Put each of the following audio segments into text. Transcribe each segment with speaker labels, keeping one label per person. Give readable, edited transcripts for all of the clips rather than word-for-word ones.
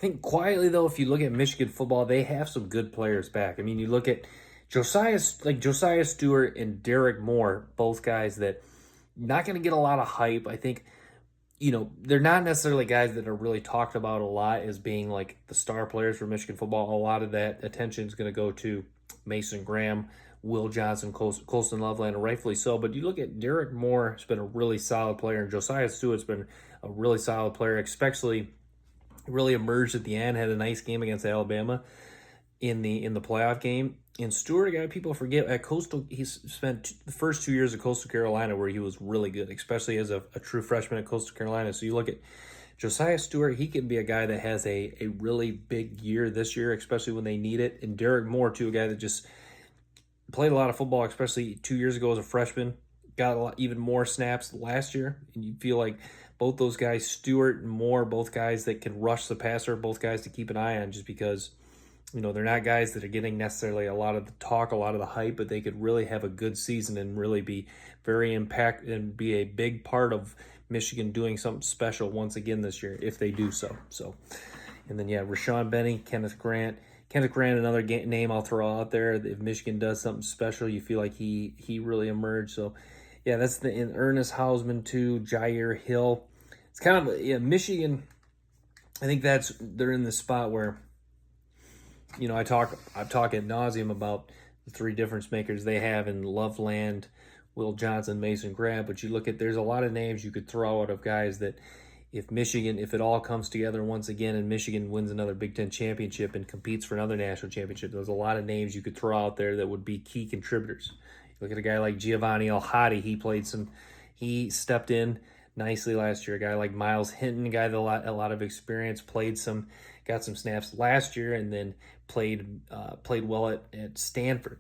Speaker 1: I think quietly though, if you look at Michigan football, they have some good players back. I mean, you look at Josiah Stewart and Derek Moore, both guys that not going to get a lot of hype. I think they're not necessarily guys that are really talked about a lot as being like the star players for Michigan football. A lot of that attention is going to go to Mason Graham, Will Johnson, Colston Loveland, and rightfully so. But you look at Derek Moore, has been a really solid player, and Josiah Stewart's been a really solid player, especially really emerged at the end, had a nice game against Alabama in the playoff game. And Stewart, a guy people forget, at Coastal, he's spent the first 2 years at Coastal Carolina where he was really good, especially as a true freshman at Coastal Carolina. So you look at Josiah Stewart, he can be a guy that has a really big year this year, especially when they need it. And Derek Moore, too, a guy that just played a lot of football, especially 2 years ago as a freshman, got even more snaps last year. And you feel like both those guys, Stewart and Moore, both guys that can rush the passer, both guys to keep an eye on just because they're not guys that are getting necessarily a lot of the talk, a lot of the hype, but they could really have a good season and really be very impact and be a big part of Michigan doing something special once again this year if they do so. And then Rashawn Benny, Kenneth Grant, another name I'll throw out there. If Michigan does something special, you feel like he really emerged. So that's in Ernest Hausman too, Jair Hill. It's kind of Michigan. I think they're in the spot where. I've talked ad nauseum about the three difference makers they have in Loveland, Will Johnson, Mason Graham. But you look at, there's a lot of names you could throw out of guys that if it all comes together once again and Michigan wins another Big Ten championship and competes for another national championship, there's a lot of names you could throw out there that would be key contributors. You look at a guy like Giovanni El-Hadi, he stepped in nicely last year. A guy like Miles Hinton, a guy with a lot of experience, got some snaps last year, and then played well at Stanford.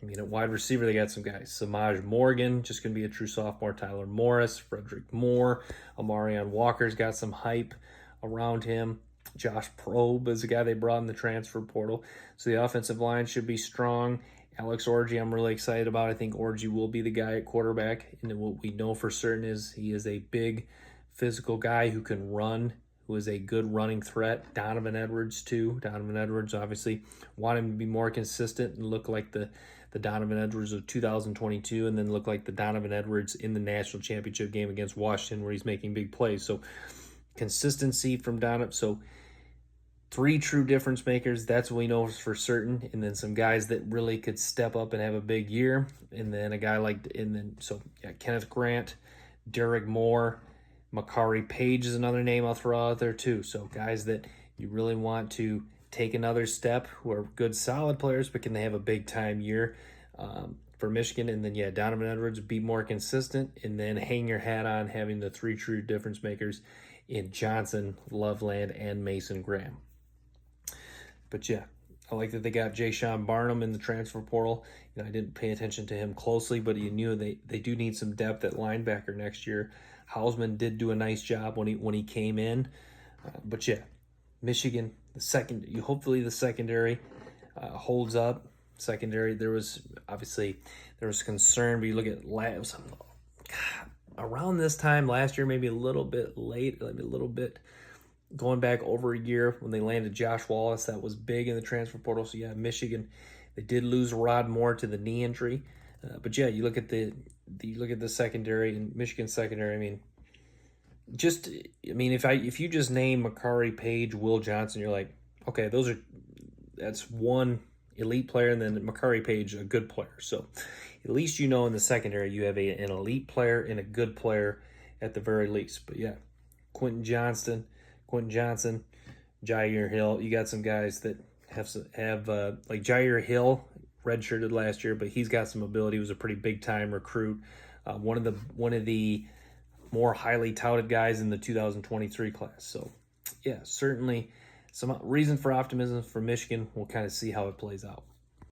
Speaker 1: I mean, at wide receiver, they got some guys. Samaj Morgan, just going to be a true sophomore. Tyler Morris, Frederick Moore, Amarion Walker's got some hype around him. Josh Probe is a guy they brought in the transfer portal. So the offensive line should be strong. Alex Orji, I'm really excited about. I think Orji will be the guy at quarterback. And what we know for certain is he is a big physical guy who can run, who is a good running threat. Donovan Edwards, too. Donovan Edwards, obviously, want him to be more consistent and look like the Donovan Edwards of 2022 and then look like the Donovan Edwards in the national championship game against Washington where he's making big plays. So consistency from Donovan. So three true difference makers, that's what we know for certain. And then some guys that really could step up and have a big year. And then Kenneth Grant, Derek Moore, Makari Page is another name I'll throw out there too. So guys that you really want to take another step, who are good, solid players, but can they have a big time year for Michigan? And then Donovan Edwards, be more consistent, and then hang your hat on having the three true difference makers in Johnson, Loveland, and Mason Graham. But I like that they got Jay Sean Barnum in the transfer portal. I didn't pay attention to him closely, but you knew they do need some depth at linebacker next year. Hausman did do a nice job when he came in. Michigan, hopefully the secondary holds up. Secondary, there was concern, but you look at labs around this time last year, maybe a little bit late, maybe a little bit going back over a year when they landed Josh Wallace. That was big in the transfer portal. So Michigan, they did lose Rod Moore to the knee injury. You look at the secondary and Michigan secondary. If you just name Makari Page, Will Johnson, you're like, okay, that's one elite player, and then Makari Page, a good player. So at least in the secondary you have an elite player and a good player at the very least. But Quentin Johnson, Jair Hill, you got some guys that have like Jair Hill, redshirted last year, but he's got some ability. He was a pretty big time recruit. One of the more highly touted guys in the 2023 class. So certainly some reason for optimism for Michigan. We'll kind of see how it plays out.